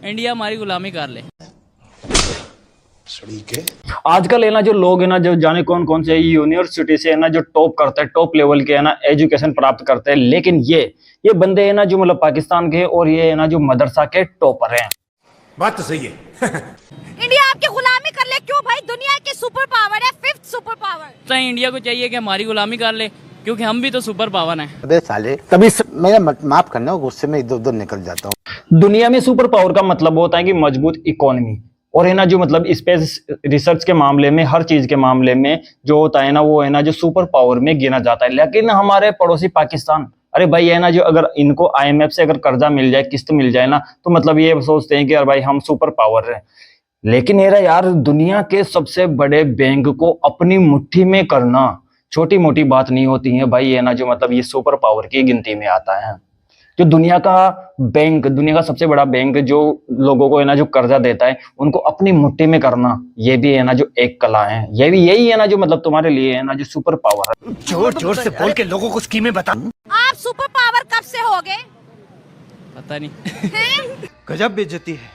India हमारी गुलामी कर ले। आजकल है ना जो लोग है ना जो जाने कौन कौन से यूनिवर्सिटी से है ना जो टॉप करते हैं, टॉप लेवल के है ना एजुकेशन प्राप्त करते हैं, लेकिन ये बंदे है ना जो मतलब पाकिस्तान के और ये है ना जो मदरसा के टॉपर हैं। बात तो सही है। इंडिया आपकी गुलामी कर ले क्यों भाई? दुनिया की सुपर पावर है, 5th सुपर पावर। तो इंडिया को चाहिए कि हमारी गुलामी कर ले, क्योंकि हम भी तो सुपर पावर हैं। अबे साले, तभी मेरा माफ करना, गुस्से में इधर उधर निकल जाता हूँ। दुनिया में सुपर पावर का मतलब होता है कि मजबूत इकोनॉमी, और है ना जो मतलब स्पेस रिसर्च के मामले में, हर चीज के मामले में जो होता है ना वो है ना जो सुपर पावर में गिना जाता है। लेकिन हमारे पड़ोसी पाकिस्तान, अरे भाई है ना जो अगर इनको IMF से अगर कर्जा मिल जाए, किस्त मिल जाए ना, तो मतलब ये सोचते हैं कि अरे भाई हम सुपर पावर है। लेकिन यार दुनिया के सबसे बड़े बैंक को अपनी मुट्ठी में करना छोटी मोटी बात नहीं होती है भाई, है ना जो मतलब ये सुपर पावर की गिनती में आता है। जो दुनिया का बैंक, दुनिया का सबसे बड़ा बैंक जो लोगों को है ना जो कर्जा देता है, उनको अपनी मुट्ठी में करना, ये भी है ना जो एक कला है। ये भी यही है ना जो मतलब तुम्हारे लिए है ना जो सुपर पावर है। जोर जोर से बोल के लोगों को स्कीमें बता। आप सुपर पावर कब से हो गए? पता नहीं। गजब बेइज्जती है।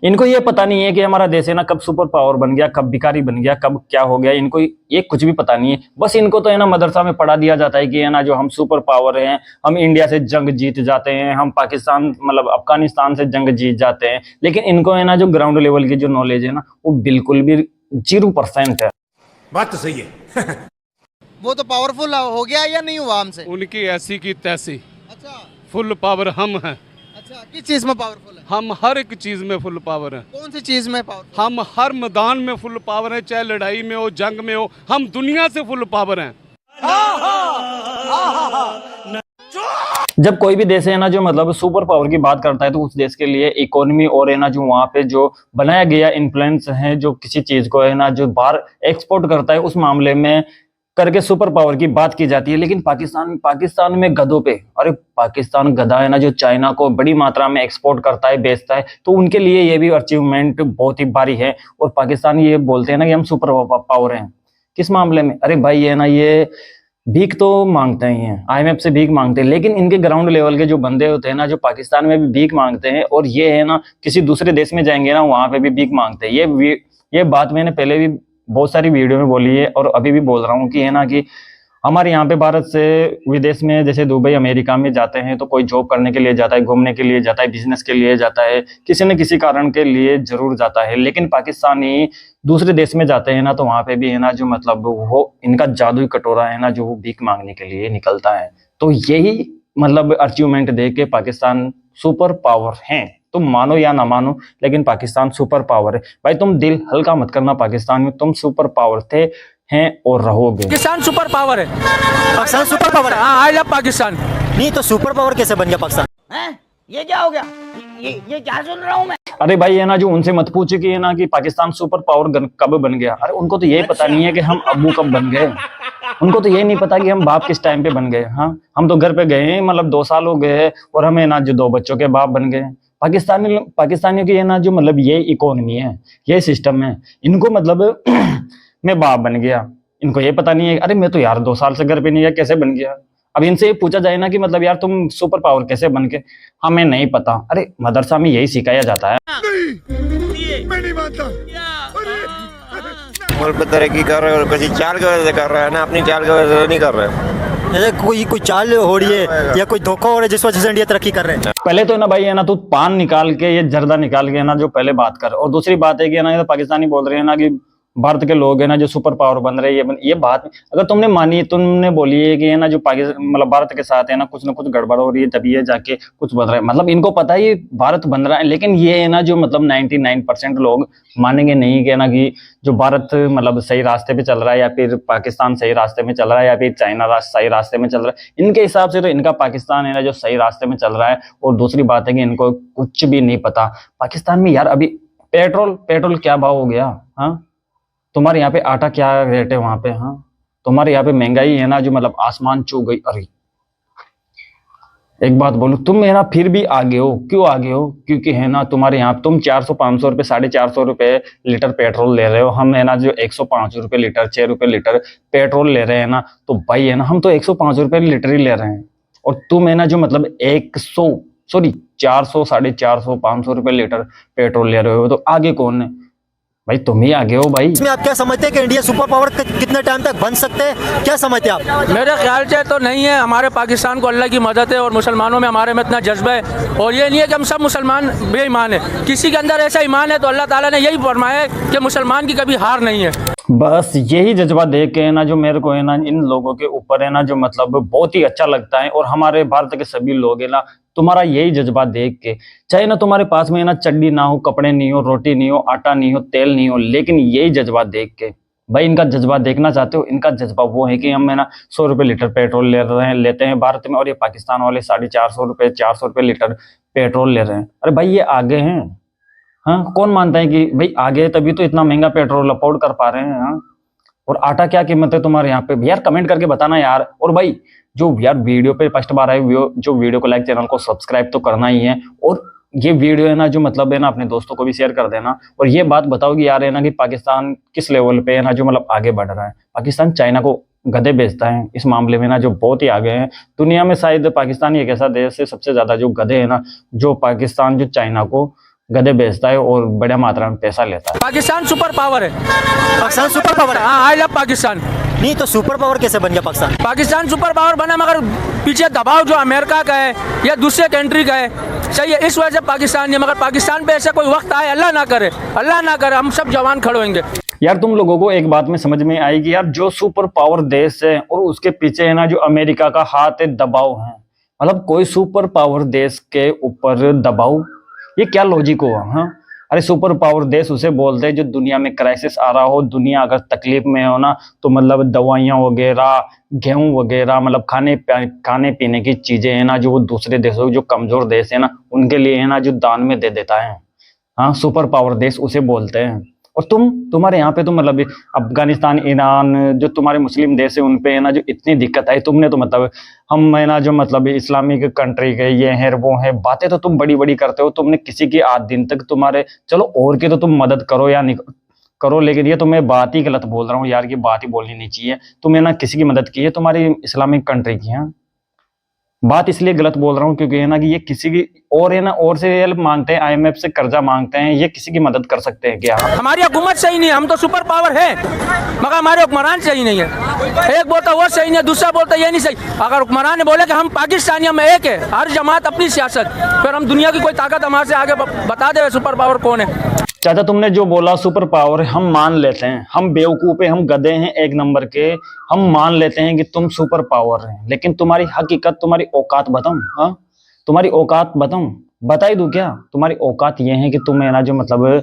इनको ये पता नहीं है कि हमारा देश है ना कब सुपर पावर बन गया, कब भिखारी बन गया, कब क्या हो गया, इनको ये कुछ भी पता नहीं है। बस इनको तो है ना मदरसा में पढ़ा दिया जाता है कि है ना जो हम सुपर पावर हैं, हम इंडिया से जंग जीत जाते हैं, हम पाकिस्तान मतलब अफगानिस्तान से जंग जीत जाते हैं। लेकिन इनको है ना जो ग्राउंड लेवल की जो नॉलेज है ना वो बिल्कुल भी 0% है। बात तो सही है। वो तो पावरफुल हो गया या नहीं हुआ हमसे? उनकी ऐसी की तैसी। अच्छा फुल पावर हम हैं। अच्छा, किस चीज में पावरफुल है? हम हर एक चीज में फुल पावर हैं। कौन सी चीज में पावरफुल? हम हर मैदान में फुल पावर हैं, चाहे लड़ाई में हो, जंग में हो, हम दुनिया से फुल पावर हैं। जब कोई भी देश है ना जो मतलब सुपर पावर की बात करता है, तो उस देश के लिए इकोनॉमी और है ना जो वहां पे जो बनाया गया इन्फ्लुएंस है, जो किसी चीज को है ना जो बाहर एक्सपोर्ट करता है, उस मामले में करके सुपर पावर की बात की जाती है। लेकिन पाकिस्तान में गधों पे, अरे पाकिस्तान गधा है ना जो चाइना को बड़ी मात्रा में एक्सपोर्ट करता है, बेचता है, तो उनके लिए ये भी अचीवमेंट बहुत ही भारी है। और पाकिस्तान ये बोलते हैं ना कि हम सुपर पावर हैं। किस मामले में? अरे भाई है ना ये भीख तो मांगते ही हैं, IMF से भीख मांगते हैं, लेकिन इनके ग्राउंड लेवल के जो बंदे होते हैं ना जो पाकिस्तान में भी भीख मांगते हैं, और ये है ना किसी दूसरे देश में जाएंगे ना वहां पे भी भीख मांगते हैं। ये बात मैंने पहले भी बहुत सारी वीडियो में बोली है और अभी भी बोल रहा हूँ कि है ना कि हमारे यहाँ पे भारत से विदेश में जैसे दुबई अमेरिका में जाते हैं तो कोई जॉब करने के लिए जाता है, घूमने के लिए जाता है, बिजनेस के लिए जाता है, किसी न किसी कारण के लिए जरूर जाता है। लेकिन पाकिस्तानी दूसरे देश में जाते हैं ना तो वहाँ पे भी है ना जो मतलब वो इनका जादुई कटोरा है ना जो वो भीख मांगने के लिए निकलता है। तो यही मतलब अचीवमेंट देख के पाकिस्तान सुपर पावर है। तुम मानो या ना मानो, लेकिन पाकिस्तान सुपर पावर है। भाई तुम दिल हल्का मत करना, पाकिस्तान में तुम सुपर पावर थे, हैं और रहोगे। पाकिस्तान सुपर पावर है। पाकिस्तान सुपर पावर है। I love Pakistan. नहीं तो सुपर पावर कैसे बन गया पाकिस्तान? ये क्या हो गया? ये क्या सुन रहा हूँ मैं? अरे भाई है ना जो उनसे मत पूछे कि है ना कि पाकिस्तान सुपर पावर कब बन गया। अरे उनको तो यही पता नहीं है कि हम अब्बू कब बन गए। उनको तो यही नहीं पता कि हम बाप किस टाइम पे बन गए। हाँ, हम तो घर पे गए मतलब 2 साल हो गए और हमें ना जो 2 बच्चों के बाप बन गए। पाकिस्तानियों की है ना जो मतलब ये इकोनॉमी है, ये सिस्टम है। इनको मतलब मैं बाप बन गया, इनको ये पता नहीं है। अरे मैं तो यार 2 साल से घर पे नहीं गया, कैसे बन गया? अब इनसे ये पूछा जाए ना कि मतलब यार तुम सुपर पावर कैसे बन के, हमें नहीं पता। अरे मदरसा में यही सिखाया जाता है। मैं नहीं मानता। मुल्क तरक्की कर रहे हो, किसी चाल की वजह से कर रहा है ना, अपनी चाल की वजह से नहीं कर रहे। जैसे कोई चाल हो रही है या कोई धोखा हो रहा है जिस वजह से इंडिया तरक्की कर रहे हैं। पहले तो है ना भाई है ना तू पान निकाल के, ये जर्दा निकाल के है ना जो पहले बात कर। और दूसरी बात है कि है ना पाकिस्तानी बोल रहे हैं ना कि भारत के लोग है ना जो सुपर पावर बन रहे हैं। ये बात अगर तुमने मानी, तुमने बोली है कि है ना जो पाकिस्तान मतलब भारत के साथ है ना कुछ ना कुछ गड़बड़ हो रही है, तभी ये जाके कुछ बन रहा है। मतलब इनको पता है ये भारत बन रहा है, लेकिन ये है ना जो मतलब 99% लोग मानेंगे नहीं कि है ना कि जो भारत मतलब सही रास्ते पे चल रहा है, या फिर पाकिस्तान सही रास्ते में चल रहा है, या फिर चाइना सही रास्ते में चल रहा है। इनके हिसाब से तो इनका पाकिस्तान है ना जो सही रास्ते में चल रहा है। और दूसरी बात है कि इनको कुछ भी नहीं पता। पाकिस्तान में यार अभी पेट्रोल क्या भाव हो गया? हाँ, तुम्हारे यहाँ पे आटा क्या रेट है वहां पे? हाँ, तुम्हारे यहाँ पे महंगाई है ना जो मतलब आसमान छू गई। अरे एक बात बोलूं, तुम है ना फिर भी आगे हो। क्यों आगे हो? क्योंकि है ना तुम्हारे यहाँ तुम 400-500 रुपए, 450 रुपए लीटर पेट्रोल ले रहे हो। हम है ना जो 105 रुपए लीटर, 6 रुपए लीटर पेट्रोल ले रहे हैं ना। तो भाई है ना हम तो 105 रुपए लीटर ही ले रहे हैं, और तुम है ना जो मतलब सॉरी 400, 450, 500 रुपए लीटर पेट्रोल ले रहे हो, तो आगे कौन है भाई? तुम ही आगे हो भाई। इसमें आप क्या समझते हैं कि इंडिया सुपर पावर कितने टाइम तक बन सकते हैं, क्या समझते हैं आप? मेरे ख्याल से तो नहीं है। हमारे पाकिस्तान को अल्लाह की मदद है और मुसलमानों में हमारे में इतना जज्बा है, और ये नहीं है कि हम सब मुसलमान बेईमान है। किसी के अंदर ऐसा ईमान है तो अल्लाह ताला ने यही फरमाया है कि मुसलमान की कभी हार नहीं है। बस यही जज्बा देख के ना जो मेरे को है ना इन लोगों के ऊपर है ना जो मतलब बहुत ही अच्छा लगता है, और हमारे भारत के सभी लोग है ना तुम्हारा यही जज्बा देख के, चाहे ना तुम्हारे पास में ना चड्डी ना हो, कपड़े नहीं हो, रोटी नहीं हो, आटा नहीं हो, तेल नहीं हो, लेकिन यही जज्बा देख के भाई, इनका जज्बा देखना चाहते हो? इनका जज्बा वो है कि हम है ना 100 रुपए लीटर पेट्रोल लेते हैं भारत में, और ये पाकिस्तान वाले 450 रुपए 400 रुपए लीटर पेट्रोल ले रहे हैं। अरे भाई ये आगे हैं, हाँ कौन मानता है कि भाई आगे है, तभी तो इतना महंगा पेट्रोल अफोर्ड कर पा रहे हैं। हाँ और आटा क्या कीमत है तुम्हारे यहाँ पे यार? कमेंट करके बताना यार। और भाई जो यार वीडियो पे फर्स्ट बार आए जो वीडियो को लाइक, चैनल को सब्सक्राइब तो करना ही है, और ये वीडियो है ना जो मतलब है ना अपने दोस्तों को भी शेयर कर देना, और ये बात बताओ कि यार है ना कि पाकिस्तान किस लेवल पे है ना जो मतलब आगे बढ़ रहा है। पाकिस्तान चाइना को गधे बेचता है इस मामले में ना, जो बहुत ही आगे हैं दुनिया में। शायद पाकिस्तान ही एक ऐसा देश है सबसे ज्यादा जो गधे है ना, जो पाकिस्तान जो चाइना को गधे बेचता है और बड़ा मात्रा में पैसा लेता है। पाकिस्तान सुपर पावर है। पाकिस्तान सुपर पावर है? हाँ, आई लव पाकिस्तान। नहीं तो सुपर पावर कैसे बन गया पाकिस्तान? पाकिस्तान सुपर पावर बना मगर पीछे दबाव जो अमेरिका का है या दूसरे कंट्री का है, सही है, इस वजह से पाकिस्तान है। मगर पाकिस्तान पे ऐसा कोई वक्त आए, अल्लाह ना करे, अल्लाह ना करे, हम सब जवान खड़े होंगे। यार तुम लोगों को एक बात में समझ में आएगी यार, जो सुपर पावर देश है और उसके पीछे है ना जो अमेरिका का हाथ है, दबाव है, मतलब कोई सुपर पावर देश के ऊपर दबाव, ये क्या लॉजिक हुआ? हाँ अरे सुपर पावर देश उसे बोलते हैं जो दुनिया में क्राइसिस आ रहा हो, दुनिया अगर तकलीफ में हो ना, तो मतलब दवाइयाँ वगैरह, गेहूं वगैरह, मतलब खाने पीने की चीजें है ना जो वो दूसरे देशों जो कमजोर देश है ना उनके लिए है ना जो दान में दे देता है। हाँ सुपर पावर देश उसे बोलते हैं। और तुम्हारे यहाँ पे तो मतलब अफगानिस्तान, ईरान, जो तुम्हारे मुस्लिम देश है उन पे है ना जो इतनी दिक्कत आई, तुमने तो मतलब हम है ना जो मतलब इस्लामिक कंट्री के ये है वो है, बातें तो तुम बड़ी बड़ी करते हो। तुमने किसी की 8 दिन तक तुम्हारे, चलो और की तो तुम मदद करो या नहीं करो, लेकिन ये तो मैं बात ही गलत बोल रहा हूँ यार, की बात ही बोलनी नहीं चाहिए। तुमने ना किसी की मदद की है तुम्हारी इस्लामिक कंट्री की। हाँ बात इसलिए गलत बोल रहा हूँ क्योंकि है ना कि ये किसी की और है ना और से हेल्प मांगते हैं, IMF से कर्जा मांगते हैं, ये किसी की मदद कर सकते हैं क्या? हमारी हुकूमत सही नहीं है, हम तो सुपर पावर है मगर हमारे हुक्मरान सही नहीं है। एक बोलता वो सही नहीं है, दूसरा बोलता ये नहीं सही। अगर हुक्मरान ने बोले कि हम पाकिस्तानी, हम एक है, हर जमात अपनी सियासत, फिर हम दुनिया की कोई ताकत हमारे से आगे बता दे सुपर पावर कौन है। चाचा तुमने जो बोला सुपर पावर हम मान लेते हैं, हम बेवकूफ है, हम गधे हैं एक नंबर के, हम मान लेते हैं कि तुम सुपर पावर हैं, लेकिन तुम्हारी हकीकत, तुम्हारी औकात बताऊं? हाँ तुम्हारी औकात बताऊं? बता ही दूं क्या? तुम्हारी औकात ये है कि तुम है ना जो मतलब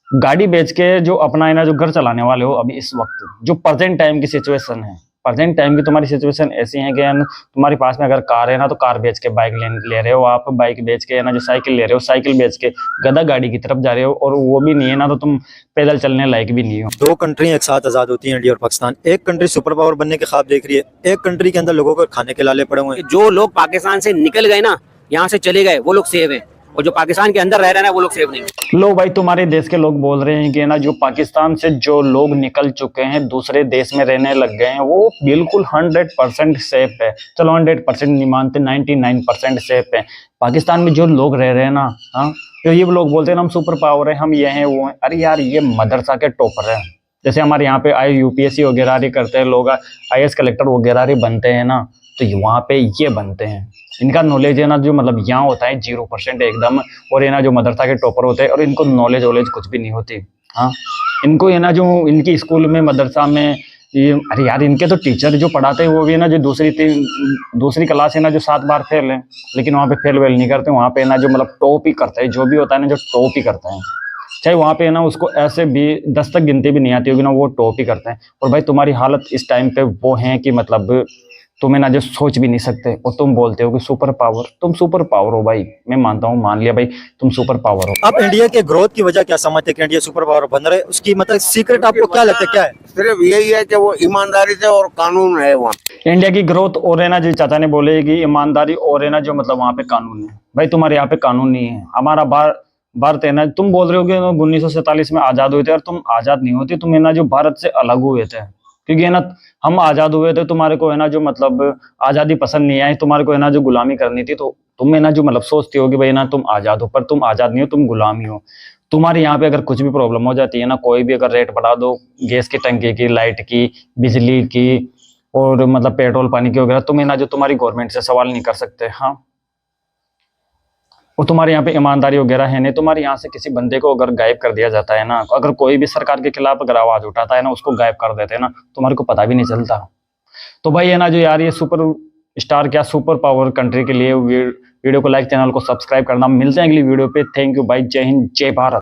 गाड़ी बेच के जो अपना है ना जो घर चलाने वाले हो अभी इस वक्त, जो प्रेजेंट टाइम की सिचुएशन है, प्रेजेंट टाइम की तुम्हारी सिचुएशन ऐसी है कि तुम्हारे पास में अगर कार है ना तो कार बेच के बाइक ले रहे हो आप, बाइक बेच के है ना जो साइकिल ले रहे हो, साइकिल बेच के गधा गाड़ी की तरफ जा रहे हो, और वो भी नहीं है ना तो तुम पैदल चलने लायक भी नहीं हो। 2 कंट्री एक साथ आजाद होती है, इंडिया और पाकिस्तान। एक कंट्री सुपर पावर बनने के ख्वाब देख रही है, एक कंट्री के अंदर लोगों को खाने के लाले पड़े हुए हैं। जो लोग पाकिस्तान से निकल गए ना, यहाँ से चले गए, वो लोग सेव है, और जो पाकिस्तान के अंदर रह रहे हैं वो लोग सेव नहीं। लो भाई तुम्हारे देश के लोग बोल रहे हैं कि ना जो पाकिस्तान से जो लोग निकल चुके हैं, दूसरे देश में रहने लग गए हैं, वो बिल्कुल 100% सेफ है। चलो 100% नहीं मानते, 99% सेफ है। पाकिस्तान में जो लोग रह रहे हैं ना, हाँ तो ये लोग बोलते हैं ना हम सुपर पावर है, हम ये हैं वो हैं। अरे यार ये मदरसा के टॉपर हैं, जैसे हमारे यहाँ पे UPSC वगैरह करते हैं लोग, IAS कलेक्टर वगैरह बनते हैं ना, तो वहाँ पे ये बनते हैं। इनका नॉलेज है ना जो मतलब यहाँ होता है 0% एकदम, और ये ना जो मदरसा के टॉपर होते हैं और इनको नॉलेज कुछ भी नहीं होती। हाँ इनको ये ना जो इनकी स्कूल में मदरसा में ये, अरे यार इनके तो टीचर जो पढ़ाते हैं वो भी है ना जो दूसरी क्लास है ना जो 7 बार फेल है, लेकिन वहाँ पे फेल वेल नहीं करते, वहाँ पे ना जो मतलब टॉप ही करते हैं, जो भी होता है ना जो टॉप ही करते हैं। चाहे वहाँ पे ना उसको ऐसे भी 10 तक गिनती भी नहीं आती होगी ना, वो टॉप ही करते हैं। और भाई तुम्हारी हालत इस टाइम पे वो है कि मतलब तुम्हें ना जो सोच भी नहीं सकते, और तुम बोलते हो कि सुपर पावर। तुम सुपर पावर हो भाई, मैं मानता हूँ, मान लिया भाई तुम सुपर पावर हो। अब इंडिया के ग्रोथ की वजह क्या समझते हैं कि इंडिया सुपर पावर बन रहा है? उसकी मतलब सीक्रेट आपको क्या लगता है, क्या है? सिर्फ यही है कि वो ईमानदारी से और कानून है वहाँ। इंडिया की ग्रोथ और है ना जो चाचा ने बोले कि ईमानदारी और है ना जो मतलब वहाँ पे कानून है। भाई तुम्हारे यहाँ पे कानून नहीं है। हमारा भारत है ना, तुम बोल रहे हो कि 1947 में आजाद हुए थे, और तुम आजाद नहीं होते, तुम है ना जो भारत से अलग हुए थे। क्योंकि है ना हम आजाद हुए थे, तुम्हारे को है ना जो मतलब आजादी पसंद नहीं आई, तुम्हारे को है ना जो गुलामी करनी थी, तो तुम है ना जो मतलब सोचती हो कि भाई ना तुम आजाद हो, पर तुम आजाद नहीं हो, तुम गुलामी हो। तुम्हारे यहाँ पे अगर कुछ भी प्रॉब्लम हो जाती है ना, कोई भी अगर रेट बढ़ा दो गैस की टंकी की, लाइट की, बिजली की और मतलब पेट्रोल पानी की वगैरह, तुम है ना जो तुम्हारी गवर्नमेंट से सवाल नहीं कर सकते। हाँ, और तुम्हारे यहाँ पे ईमानदारी वगैरह है नहीं। तुम्हारे यहाँ से किसी बंदे को अगर गायब कर दिया जाता है ना, अगर कोई भी सरकार के खिलाफ अगर आवाज उठाता है ना, उसको गायब कर देते हैं ना, तुम्हारे को पता भी नहीं चलता। तो भाई है ना जो यार ये सुपर स्टार क्या सुपर पावर कंट्री के लिए वीडियो को लाइक, चैनल को सब्सक्राइब करना। मिलते हैं अगली वीडियो पे। थैंक यू भाई, जय हिंद, जय भारत।